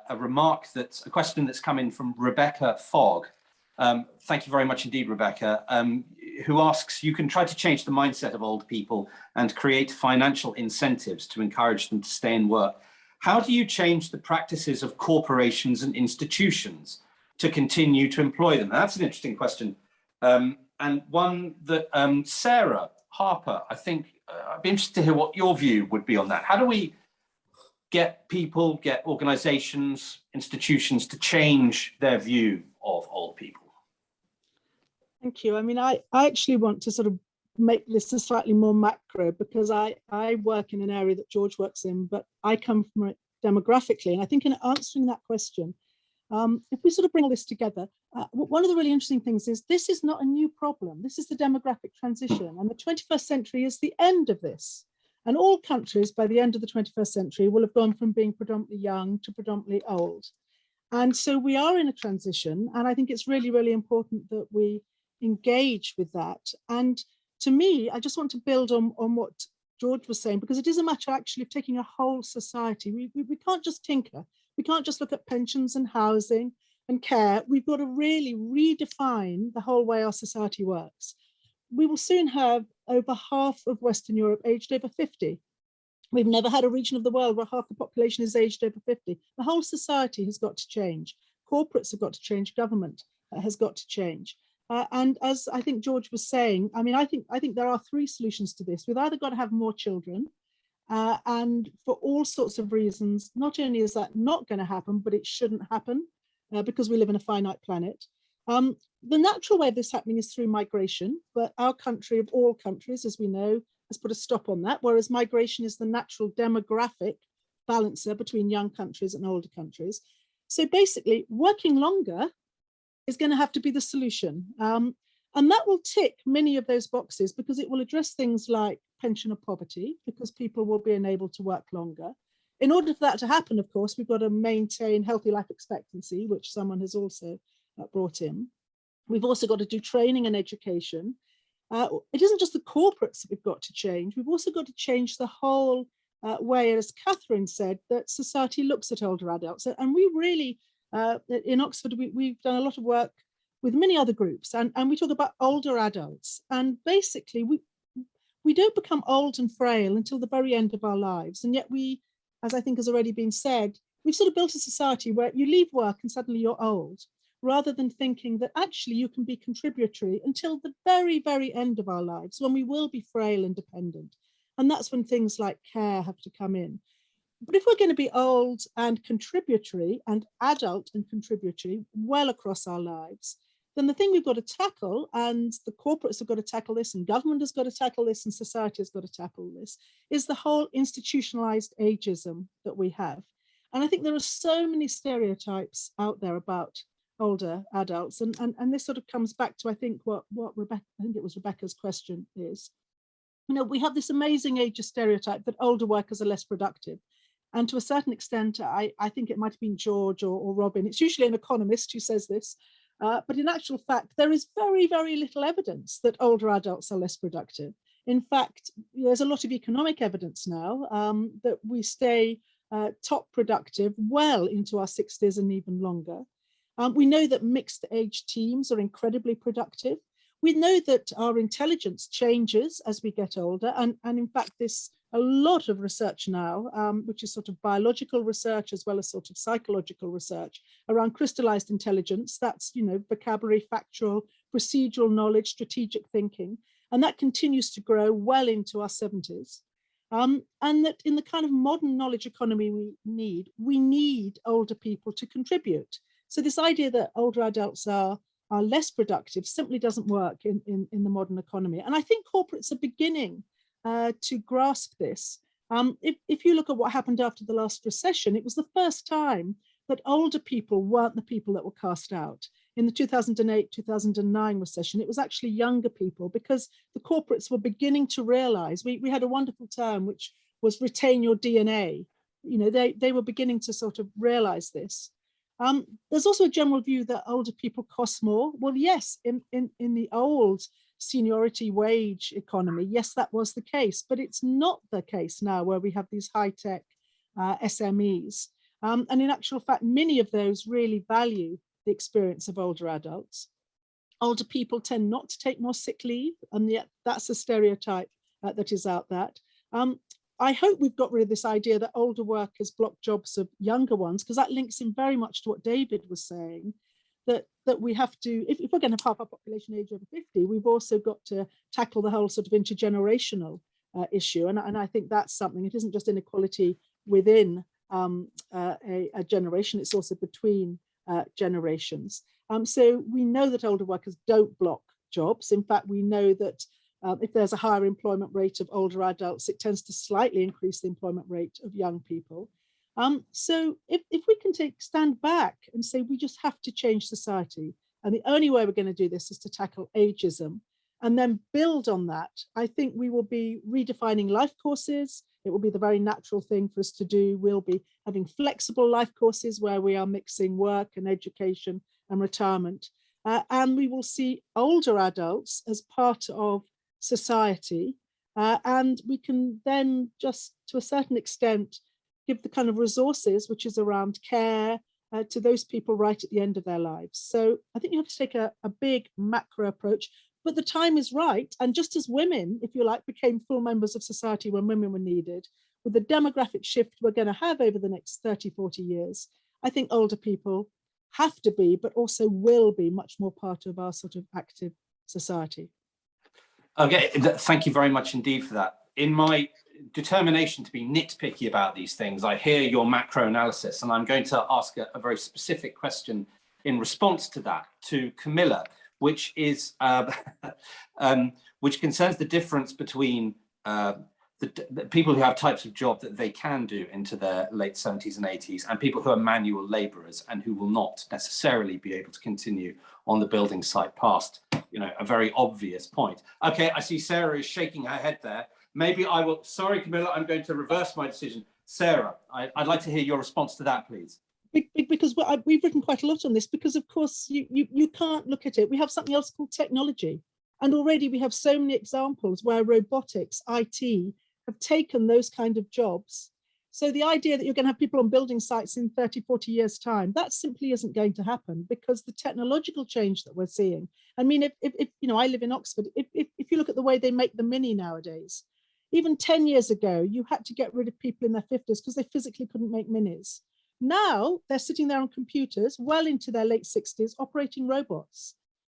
question that's come in from Rebecca Fogg. Thank you very much indeed, Rebecca, who asks, you can try to change the mindset of old people and create financial incentives to encourage them to stay in work. How do you change the practices of corporations and institutions to continue to employ them? Now, that's an interesting question. And one that Sarah Harper, I think, I'd be interested to hear what your view would be on that. How do we get people, get organizations, institutions to change their view of old people? Thank you. I mean, I actually want to sort of make this a slightly more macro, because I work in an area that George works in, but I come from it demographically. And I think in answering that question, if we sort of bring all this together, one of the really interesting things is this is not a new problem. This is the demographic transition, and the 21st century is the end of this. And all countries by the end of the 21st century will have gone from being predominantly young to predominantly old. And so we are in a transition, and I think it's really, really important that we engage with that. And to me, I just want to build on what George was saying, because it is a matter actually of taking a whole society. We can't just tinker. We can't just look at pensions and housing and care. We've got to really redefine the whole way our society works. We will soon have over half of Western Europe aged over 50. We've never had a region of the world where half the population is aged over 50. The whole society has got to change. Corporates have got to change. Government has got to change. And as I think George was saying, I mean, I think there are 3 solutions to this. We've either got to have more children, and for all sorts of reasons, not only is that not going to happen, but it shouldn't happen because we live in a finite planet. The natural way of this happening is through migration, but our country, of all countries, as we know, has put a stop on that, whereas migration is the natural demographic balancer between young countries and older countries. So basically, working longer is going to have to be the solution. And that will tick many of those boxes because it will address things like pension or poverty, because people will be enabled to work longer. In order for that to happen, of course, we've got to maintain healthy life expectancy, which someone has also brought in. We've also got to do training and education. It isn't just the corporates that we've got to change. We've also got to change the whole way, as Catherine said, that society looks at older adults. And we really, in Oxford, we've done a lot of work with many other groups, and we talk about older adults. And basically, we don't become old and frail until the very end of our lives. And yet we, as I think has already been said, we've sort of built a society where you leave work and suddenly you're old, rather than thinking that actually you can be contributory until the very, very end of our lives, when we will be frail and dependent. And that's when things like care have to come in. But if we're going to be old and contributory and adult and contributory well across our lives, then the thing we've got to tackle, and the corporates have got to tackle this, and government has got to tackle this, and society has got to tackle this, is the whole institutionalized ageism that we have. And I think there are so many stereotypes out there about older adults, and this sort of comes back to, I think, what Rebecca, I think it was Rebecca's question is, you know, we have this amazing ageist stereotype that older workers are less productive. And to a certain extent, I think it might have been George or Robin, it's usually an economist who says this, but in actual fact, there is very, very little evidence that older adults are less productive. In fact, there's a lot of economic evidence now that we stay top productive well into our 60s and even longer. We know that mixed age teams are incredibly productive. We know that our intelligence changes as we get older. And in fact, this a lot of research now, which is sort of biological research as well as sort of psychological research around crystallized intelligence. That's, you know, vocabulary, factual, procedural knowledge, strategic thinking. And that continues to grow well into our 70s. And that in the kind of modern knowledge economy we need older people to contribute. So this idea that older adults are less productive simply doesn't work in the modern economy. And I think corporates are beginning to grasp this. If you look at what happened after the last recession, it was the first time that older people weren't the people that were cast out. In the 2008-2009 recession, it was actually younger people, because the corporates were beginning to realize, we had a wonderful term which was retain your DNA. You know, they were beginning to sort of realize this. There's also a general view that older people cost more. Well, yes, in the old seniority wage economy, yes, that was the case, but it's not the case now where we have these high-tech SMEs. And in actual fact, many of those really value the experience of older adults. Older people tend not to take more sick leave, and yet that's a stereotype that is out there. I hope we've got rid of this idea that older workers block jobs of younger ones, because that links in very much to what David was saying, that we have to, if we're going to have half our population age over 50, we've also got to tackle the whole sort of intergenerational issue. And I think that's something, it isn't just inequality within a generation, it's also between generations. So we know that older workers don't block jobs. In fact, we know that if there's a higher employment rate of older adults, it tends to slightly increase the employment rate of young people. So if we can stand back and say we just have to change society, and the only way we're going to do this is to tackle ageism and then build on that, I think we will be redefining life courses. It will be the very natural thing for us to do. We'll be having flexible life courses where we are mixing work and education and retirement. And we will see older adults as part of society. And we can then just, to a certain extent, give the kind of resources, which is around care, to those people right at the end of their lives. So I think you have to take a big macro approach, but the time is right. And just as women, if you like, became full members of society when women were needed, with the demographic shift we're going to have over the next 30, 40 years, I think older people have to be, but also will be much more part of our sort of active society. Okay, thank you very much indeed for that. In my determination to be nitpicky about these things, I hear your macro analysis, and I'm going to ask a very specific question in response to that to Camilla, which is which concerns the difference between the people who have types of job that they can do into their late 70s and 80s, and people who are manual labourers and who will not necessarily be able to continue on the building site past, you know, a very obvious point. Okay, I see Sarah is shaking her head there. Maybe I will, sorry Camilla, I'm going to reverse my decision. Sarah, I'd like to hear your response to that, please. Because we've written quite a lot on this, because of course you can't look at it. We have something else called technology. And already we have so many examples where robotics, IT, have taken those kind of jobs. So the idea that you're going to have people on building sites in 30, 40 years' time, that simply isn't going to happen, because the technological change that we're seeing. I mean, if you know, I live in Oxford, if you look at the way they make the Mini nowadays, even 10 years ago, you had to get rid of people in their 50s because they physically couldn't make Minis. Now they're sitting there on computers well into their late 60s operating robots.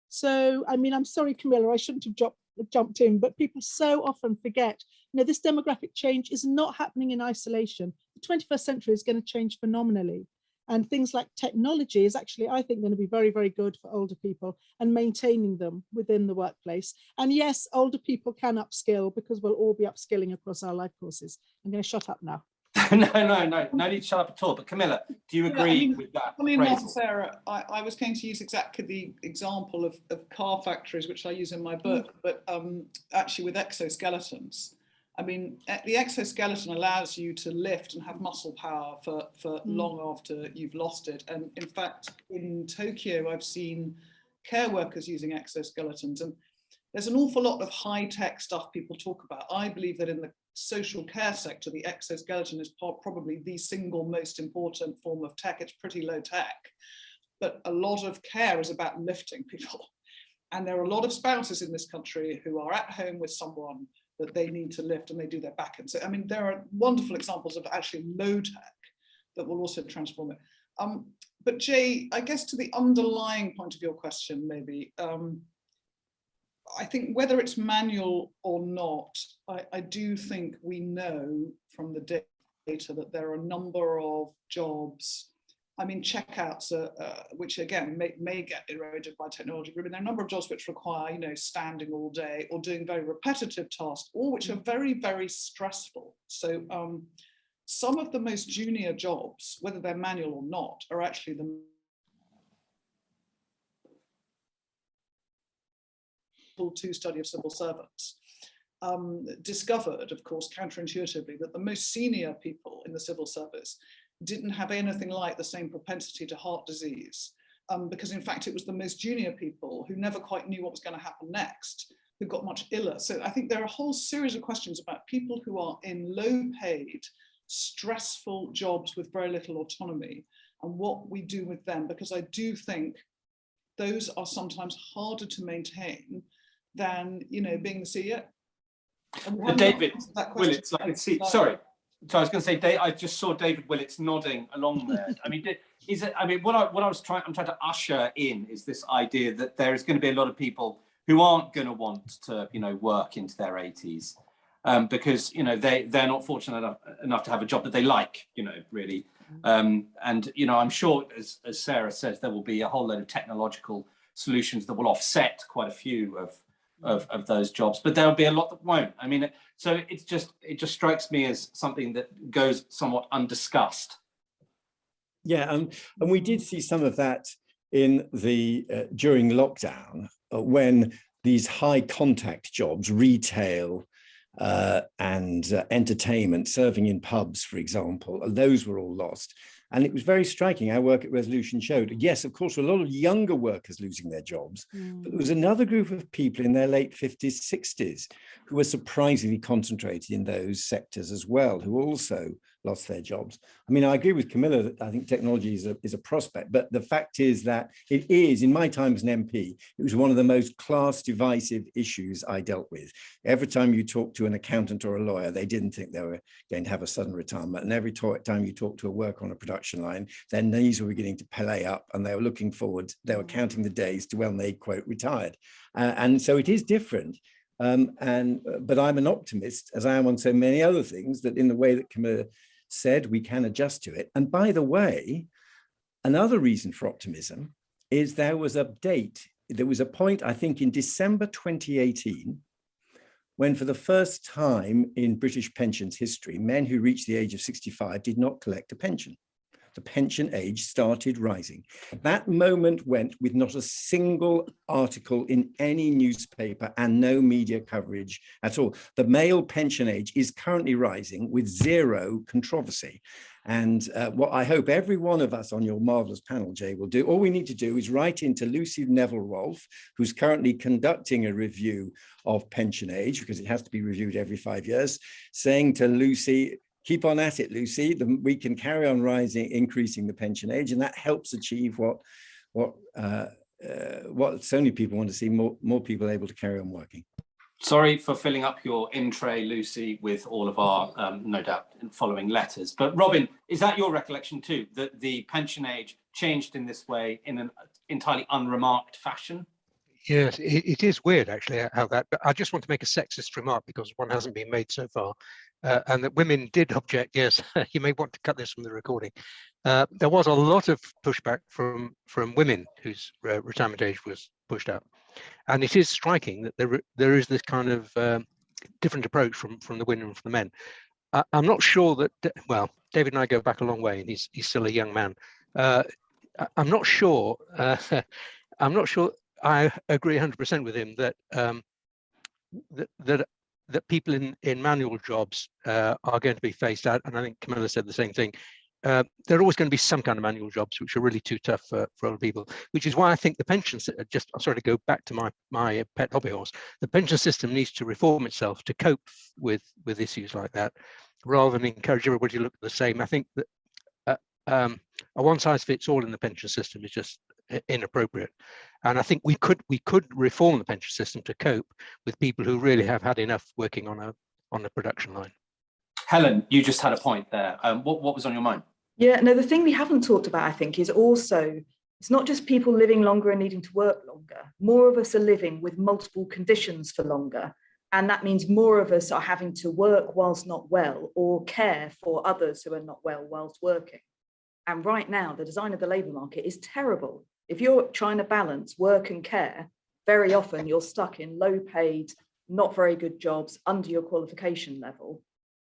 So, I mean, I'm sorry, Camilla, I shouldn't have jumped in, but people so often forget, you know, this demographic change is not happening in isolation. The 21st century is going to change phenomenally. And things like technology is actually, I think, going to be very, very good for older people and maintaining them within the workplace. And yes, older people can upskill because we'll all be upskilling across our life courses. I'm going to shut up now. No need to shut up at all. But Camilla, do you agree with that? I mean, not Sarah, I was going to use exactly the example of car factories, which I use in my book, but actually with exoskeletons. I mean, the exoskeleton allows you to lift and have muscle power for long after you've lost it. And in fact, in Tokyo, I've seen care workers using exoskeletons. And there's an awful lot of high-tech stuff people talk about. I believe that in the social care sector, the exoskeleton is probably the single most important form of tech. It's pretty low tech, but a lot of care is about lifting people. And there are a lot of spouses in this country who are at home with someone that they need to lift and they do their back. And so, I mean, there are wonderful examples of actually low tech that will also transform it. But Jay, I guess to the underlying point of your question, maybe, I think whether it's manual or not, I do think we know from the data that there are a number of jobs. I mean, checkouts, which again may get eroded by technology. But there are a number of jobs which require, you know, standing all day or doing very repetitive tasks, or which are very, very stressful. So some of the most junior jobs, whether they're manual or not, are actually the to study of civil servants. Discovered, of course, counterintuitively, that the most senior people in the civil service didn't have anything like the same propensity to heart disease, because in fact it was the most junior people who never quite knew what was going to happen next who got much iller. So I think there are a whole series of questions about people who are in low-paid, stressful jobs with very little autonomy and what we do with them, because I do think those are sometimes harder to maintain than, you know, being the CEO. David Willits, I can see. Sorry. So I was going to say, Dave, I just saw David Willits nodding along there. I mean, is it? I mean, I'm trying to usher in is this idea that there is going to be a lot of people who aren't going to want to, you know, work into their 80s because, you know, they're not fortunate enough to have a job that they like, you know, really. And, you know, I'm sure, as Sarah says, there will be a whole load of technological solutions that will offset quite a few of those jobs, but there'll be a lot that won't. I mean, so it just strikes me as something that goes somewhat undiscussed. Yeah, and we did see some of that in the during lockdown when these high contact jobs, retail and entertainment, serving in pubs, for example, those were all lost. And it was very striking. Our work at Resolution showed, yes, of course, a lot of younger workers losing their jobs, but there was another group of people in their late 50s, 60s who were surprisingly concentrated in those sectors as well, who also lost their jobs. I mean, I agree with Camilla that I think technology is a prospect, but the fact is that it is, in my time as an MP, it was one of the most class divisive issues I dealt with. Every time you talk to an accountant or a lawyer, they didn't think they were going to have a sudden retirement. And every time you talk to a worker on a production line, their knees were beginning to play up and they were looking forward, they were counting the days to when they, quote, retired. And so it is different. But I'm an optimist, as I am on so many other things, that in the way that Camilla said, we can adjust to it. And by the way, another reason for optimism is there was a point, I think in December 2018, when for the first time in British pensions history, men who reached the age of 65 did not collect a pension. The pension age started rising. That moment went with not a single article in any newspaper and no media coverage at all. The male pension age is currently rising with zero controversy. And what I hope every one of us on your marvelous panel, Jay, will do, all we need to do is write into Lucy Neville-Rolfe, who's currently conducting a review of pension age, because it has to be reviewed every 5 years, saying to Lucy, keep on at it, Lucy. We can carry on increasing the pension age, and that helps achieve what so many people want to see, more people able to carry on working. Sorry for filling up your in tray, Lucy, with all of our, no doubt, following letters. But Robin, is that your recollection too, that the pension age changed in this way in an entirely unremarked fashion? Yes, it is weird actually how that, but I just want to make a sexist remark because one hasn't been made so far, and that women did object. Yes, you may want to cut this from the recording. There was a lot of pushback from women whose retirement age was pushed up, and it is striking that there is this kind of different approach from the women and from the men. I'm not sure that, well, David and I go back a long way, and he's still a young man. I'm not sure. I'm not sure. I agree 100% with him that that people in manual jobs are going to be phased out, and I think Camilla said the same thing. There are always going to be some kind of manual jobs which are really too tough for older people, which is why I think the pensions, I'm sorry to go back to my pet hobby horse, the pension system needs to reform itself to cope with issues like that, rather than encourage everybody to look the same. I think that a one size fits all in the pension system is just inappropriate, and I think we could reform the pension system to cope with people who really have had enough working on a production line. Helen, you just had a point there. What was on your mind? Yeah, no, the thing we haven't talked about, I think, is also it's not just people living longer and needing to work longer. More of us are living with multiple conditions for longer, and that means more of us are having to work whilst not well or care for others who are not well whilst working. And right now, the design of the labour market is terrible. If you're trying to balance work and care, very often you're stuck in low paid, not very good jobs under your qualification level.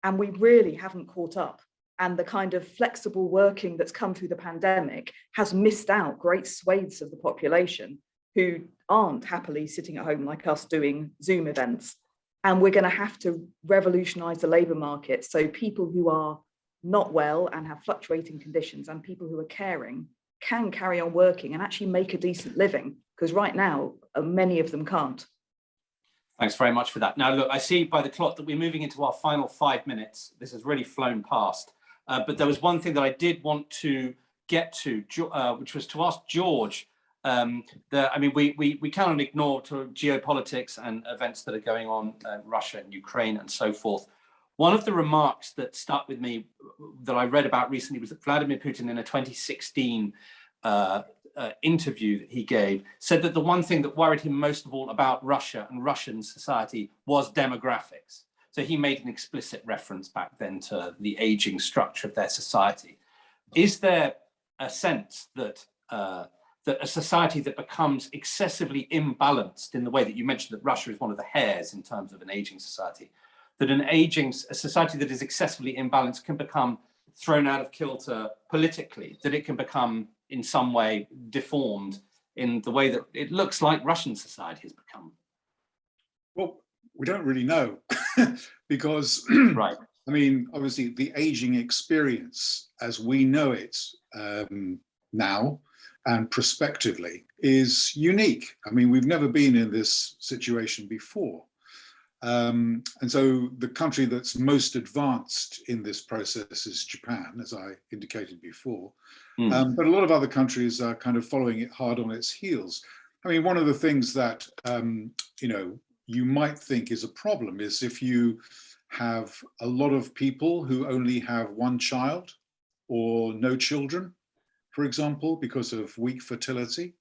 And we really haven't caught up. And the kind of flexible working that's come through the pandemic has missed out great swathes of the population who aren't happily sitting at home like us doing Zoom events. And we're going to have to revolutionise the labour market so people who are not well and have fluctuating conditions and people who are caring can carry on working and actually make a decent living, because right now many of them can't. Thanks very much for that. Now look, I see by the clock that we're moving into our final 5 minutes. This has really flown past, but there was one thing that I did want to get to, which was to ask George. I mean, we cannot ignore geopolitics and events that are going on in Russia and Ukraine and so forth. One of the remarks that stuck with me that I read about recently was that Vladimir Putin, in a 2016 interview that he gave, said that the one thing that worried him most of all about Russia and Russian society was demographics. So he made an explicit reference back then to the aging structure of their society. Is there a sense that that a society that becomes excessively imbalanced in the way that you mentioned that Russia is one of the hares in terms of a society, that a society that is excessively imbalanced can become thrown out of kilter politically, that it can become in some way deformed in the way that it looks like Russian society has become? Well, we don't really know because, right. I mean, obviously the aging experience as we know it now and prospectively is unique. I mean, we've never been in this situation before. And so the country that's most advanced in this process is Japan, as I indicated before. But a lot of other countries are kind of following it hard on its heels. I mean, one of the things that, you might think is a problem is if you have a lot of people who only have one child or no children, for example, because of weak fertility,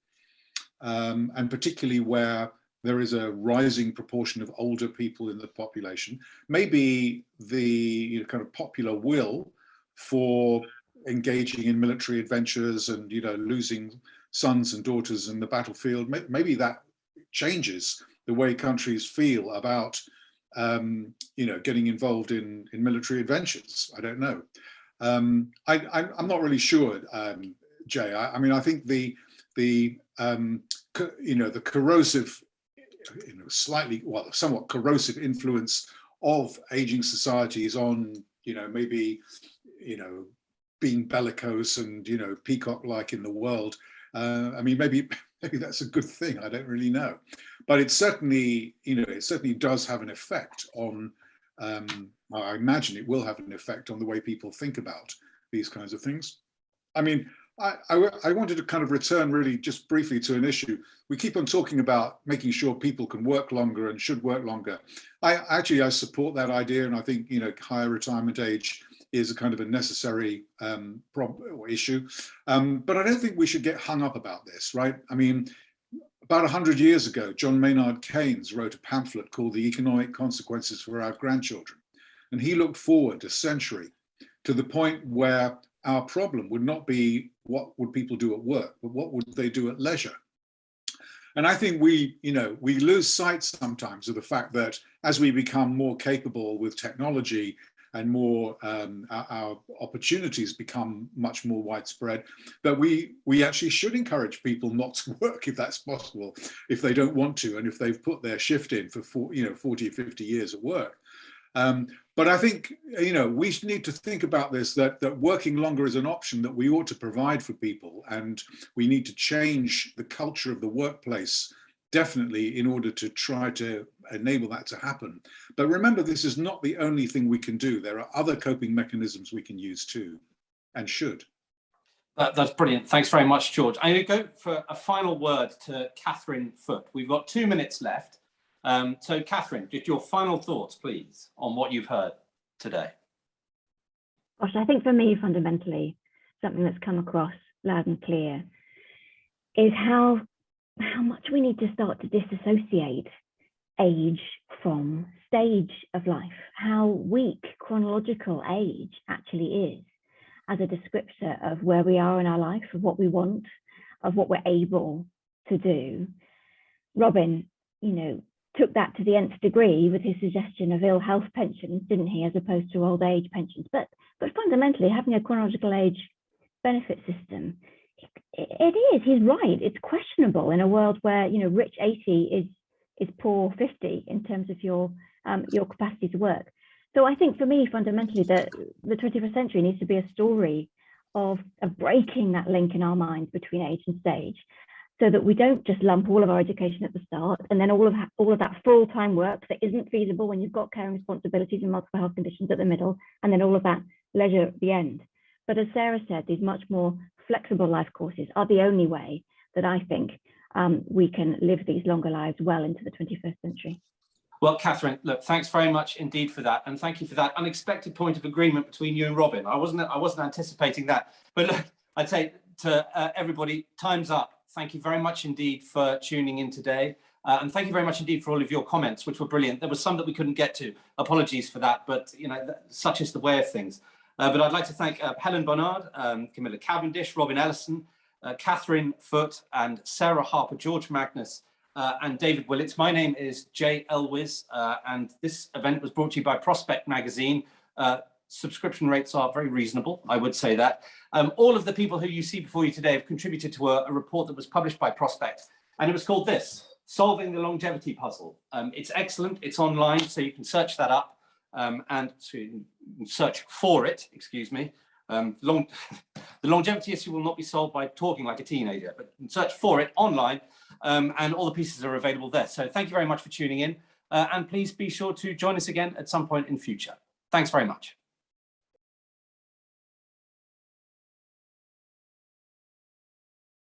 and particularly where there is a rising proportion of older people in the population, maybe the kind of popular will for engaging in military adventures and losing sons and daughters in the battlefield, maybe that changes the way countries feel about getting involved in military adventures. I don't know. I'm not really sure, Jay. I mean, I think the corrosive, somewhat corrosive influence of aging societies on, maybe, being bellicose and, peacock-like in the world. I mean, maybe that's a good thing. I don't really know, but it certainly, does have an effect on. I imagine it will have an effect on the way people think about these kinds of things. I mean, I wanted to kind of return really just briefly to an issue. We keep on talking about making sure people can work longer and should work longer. I support that idea, and I think higher retirement age is a kind of a necessary problem or issue. But I don't think we should get hung up about this, right? I mean, About 100 years ago, John Maynard Keynes wrote a pamphlet called The Economic Consequences for Our Grandchildren. And he looked forward a century to the point where our problem would not be what would people do at work, but what would they do at leisure? And I think we lose sight sometimes of the fact that as we become more capable with technology and more, our opportunities become much more widespread, that we actually should encourage people not to work if that's possible, if they don't want to, and if they've put their shift in for 40 or 50 years at work. But I think, we need to think about this, that working longer is an option that we ought to provide for people, and we need to change the culture of the workplace, definitely, in order to try to enable that to happen. But remember, this is not the only thing we can do. There are other coping mechanisms we can use too, and should. That's brilliant. Thanks very much, George. I'm going to go for a final word to Catherine Foote. We've got 2 minutes left. So Catherine, just your final thoughts, please, on what you've heard today. Gosh, I think for me, fundamentally, something that's come across loud and clear is how much we need to start to disassociate age from stage of life, how weak chronological age actually is as a descriptor of where we are in our life, of what we want, of what we're able to do. Robin, took that to the nth degree with his suggestion of ill health pensions, didn't he, as opposed to old age pensions. But fundamentally, having a chronological age benefit system, it is, he's right, it's questionable in a world where, rich 80 is poor 50 in terms of your capacity to work. So I think for me, fundamentally, the 21st century needs to be a story of breaking that link in our minds between age and stage, so that we don't just lump all of our education at the start and then all of that full-time work that isn't feasible when you've got care and responsibilities and multiple health conditions at the middle, and then all of that leisure at the end. But as Sarah said, these much more flexible life courses are the only way that I think we can live these longer lives well into the 21st century. Well, Catherine, look, thanks very much indeed for that, and thank you for that unexpected point of agreement between you and Robin. I wasn't anticipating that, but look, I'd say to everybody, time's up. Thank you very much indeed for tuning in today. And thank you very much indeed for all of your comments, which were brilliant. There were some that we couldn't get to. Apologies for that, but such is the way of things. But I'd like to thank Helen Barnard, Camilla Cavendish, Robin Ellison, Catherine Foote, and Sarah Harper, George Magnus, and David Willits. My name is Jay Elwes, and this event was brought to you by Prospect Magazine. Subscription rates are very reasonable, I would say that. All of the people who you see before you today have contributed to a report that was published by Prospect, and it was called this, Solving the Longevity Puzzle. It's excellent, it's online, so you can search that up, and so you can search for it, excuse me. The longevity issue will not be solved by talking like a teenager, but you can search for it online, and all the pieces are available there. So thank you very much for tuning in, and please be sure to join us again at some point in future. Thanks very much.